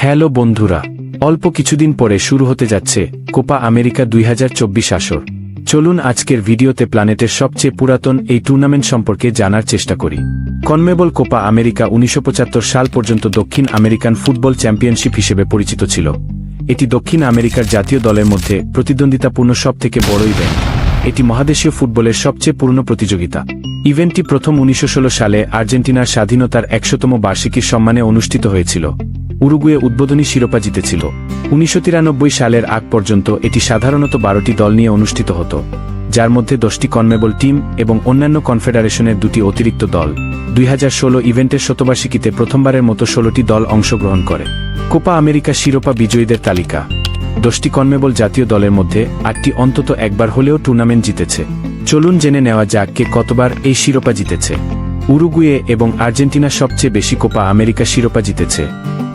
Hello বন্ধুরা, অল্প কিছুদিন পরে শুরু হতে যাচ্ছে কোপা আমেরিকা 2024 আসর। চলুন আজকের ভিডিওতে প্ল্যানেটের সবচেয়ে পুরাতন এই টুর্নামেন্ট সম্পর্কে জানার চেষ্টা করি। কনমেবল কোপা আমেরিকা 1975 সাল পর্যন্ত দক্ষিণ আমেরিকান ফুটবল চ্যাম্পিয়নশিপ হিসেবে পরিচিত ছিল। এটি দক্ষিণ আমেরিকার জাতীয় দলের মধ্যে প্রতিদ্বন্দ্বিতাপূর্ণ সবথেকে বড় ইভেন্ট। এটি মহাদেশীয় ফুটবলের সবচেয়ে পুরনো প্রতিযোগিতা। ইভেন্টটি প্রথম 1916 সালে আর্জেন্টিনার স্বাধীনতার 100তম বার্ষিকীর সম্মানে অনুষ্ঠিত হয়েছিল। উরুগুয়ে উদ্বোধনী শিরোপা জিতেছিল। 1993 সালের আগ পর্যন্ত এটি সাধারণত 12টি দল নিয়ে অনুষ্ঠিত হতো, যার মধ্যে 10টি কনমেবল টিম এবং অন্যান্য কনফেডারেশনের 2টি অতিরিক্ত দল। 2016 ইভেন্টের শতবার্ষিকীতে প্রথমবারের মতো 16টি দল অংশগ্রহণ করে। কোপা আমেরিকা শিরোপা বিজয়ীদের তালিকা। 10টি কনমেবল জাতীয় দলের মধ্যে 8টি অন্তত একবার হলেও টুর্নামেন্ট জিতেছে। চলুন জেনে নেওয়া যাক কে কতবার এই শিরোপা জিতেছে। উরুগুয়ে এবং আর্জেন্টিনা সবচেয়ে বেশি কোপা আমেরিকা শিরোপা জিতেছে।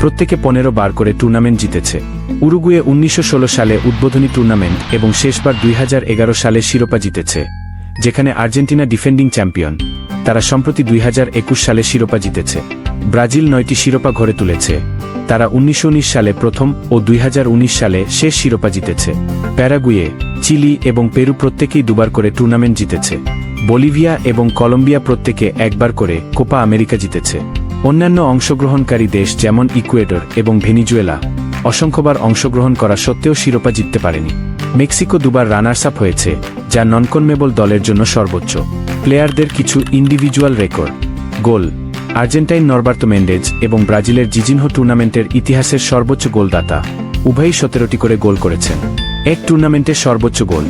প্রত্যেকে 15 বার করে টুর্নামেন্ট জিতেছে। উরুগুয়ে 1916 সালে উদ্বোধনী টুর্নামেন্ট এবং শেষবার 2011 সালে শিরোপা জিতেছে, যেখানে আর্জেন্টিনা ডিফেন্ডিং চ্যাম্পিয়ন। তারা সম্প্রতি 2021 সালে শিরোপা জিতেছে। ব্রাজিল 9টি শিরোপা ঘরে তুলেছে। তারা 1919 সালে প্রথম ও 2019 সালে শেষ শিরোপা জিতেছে। প্যারাগুয়ে, চিলি এবং পেরু প্রত্যেকেই দুবার করে টুর্নামেন্ট জিতেছে। বলিভিয়া এবং কলম্বিয়া প্রত্যেকে একবার করে কোপা আমেরিকা জিতেছে। অন্যান্য অংশগ্রহণকারী দেশ যেমন ইকুয়েডর এবং ভেনিজুয়েলা অসংখ্যবার অংশগ্রহণ করা সত্ত্বেও শিরোপা জিততে পারেনি। মেক্সিকো দুবার রানার্স আপ হয়েছে, যা নন কনমেবল দলের জন্য সর্বোচ্চ। প্লেয়ারদের কিছু ইন্ডিভিজুয়াল রেকর্ড। গোল: আর্জেন্টাইন নরবার্তো মেন্ডেজ এবং ব্রাজিলের জিজিনহো টুর্নামেন্টের ইতিহাসের সর্বোচ্চ গোলদাতা। উভয়ই 17টি করে গোল করেছেন। এক টুর্নামেন্টের সর্বোচ্চ গোল: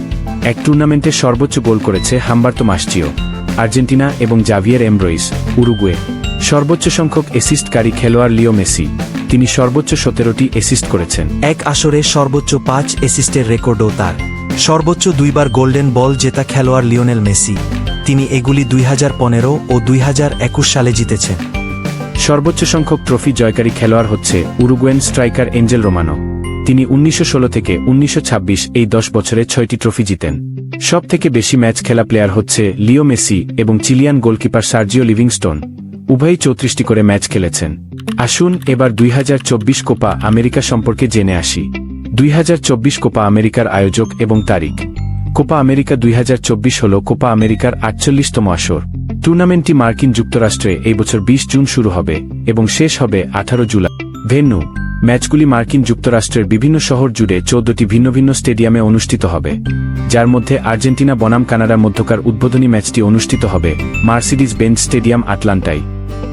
এক টুর্নামেন্টে সর্বোচ্চ গোল করেছে হাম্বার্তো মাসচিও, আর্জেন্টিনা এবং জাভিয়ের এমব্রোইস, উরুগুয়ে। সর্বোচ্চ সংখ্যক অ্যাসিস্টকারী খেলোয়াড় লিও মেসি, তিনি সর্বোচ্চ 17টি অ্যাসিস্ট করেছেন। এক আসরে সর্বোচ্চ 5 অ্যাসিস্টের রেকর্ডও তার। সর্বোচ্চ 2বার গোল্ডেন বল জেতা খেলোয়াড় লিওনেল মেসি, তিনি এগুলি 2015 ও 2021 সালে জিতেছেন। সর্বোচ্চ সংখ্যক ট্রফি জয়কারী খেলোয়াড় হচ্ছে উরুগুয়েন স্ট্রাইকার এঞ্জেল রোমানো, তিনি 1916 থেকে 1926 এই 10 বছরে 6টি ট্রফি জিতেন। সব থেকে বেশি ম্যাচ খেলা প্লেয়ার হচ্ছে লিও মেসি এবং চিলিয়ান গোলকিপার সার্জিও লিভিংস্টোন, উভয়ই 34টি করে ম্যাচ খেলেছেন। আসুন এবার 2024 কোপা আমেরিকা সম্পর্কে জেনে আসি। 2024 কোপা আমেরিকার আয়োজক এবং তারিখ। কোপা আমেরিকা 2024 হল কোপা আমেরিকার 48তম আসর। টুর্নামেন্টটি মার্কিন যুক্তরাষ্ট্রে এই বছর 20 জুন শুরু হবে এবং শেষ হবে 18 জুলাই। ভেন্যু: ম্যাচগুলি মার্কিন যুক্তরাষ্ট্রের বিভিন্ন শহর জুড়ে 14টি ভিন্ন ভিন্ন স্টেডিয়ামে অনুষ্ঠিত হবে, যার মধ্যে আর্জেন্টিনা বনাম কানাডার মধ্যকার উদ্বোধনী ম্যাচটি অনুষ্ঠিত হবে মার্সিডিজ বেঞ্জ স্টেডিয়াম আটলান্টায়।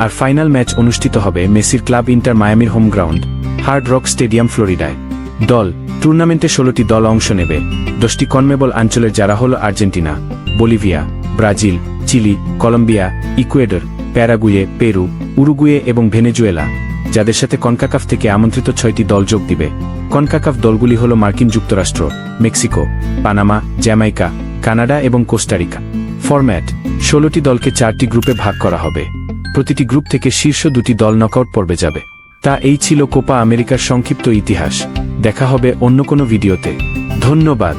আর ফাইনাল ম্যাচ অনুষ্ঠিত হবে মেসির ক্লাব ইন্টার মায়ামির home ground Hard Rock stadium ফ্লোরিডায়। দল: টুর্নামেন্টে 16টি দল অংশ নেবে। 10টি কনমেবল অঞ্চলের, যারা হল Argentina, Bolivia, Brazil, Chile, Colombia, Ecuador, Paraguay, Peru, Uruguay এবং ভেনেজুয়েলা, যাদের সাথে কনকাকাফ থেকে আমন্ত্রিত 6টি দল যোগ দিবে। কনকাকাফ দলগুলি হল মার্কিন যুক্তরাষ্ট্র, মেক্সিকো, পানামা, জ্যামাইকা, কানাডা এবং কোস্টারিকা। ফরম্যাট: 16টি দলকে 4টি গ্রুপে ভাগ করা হবে। প্রতিটি গ্রুপ থেকে শীর্ষ 2টি দল নকআউট পর্বে যাবে। এই ছিল কোপা আমেরিকার সংক্ষিপ্ত ইতিহাস। দেখা হবে অন্য কোনো ভিডিওতে। ধন্যবাদ।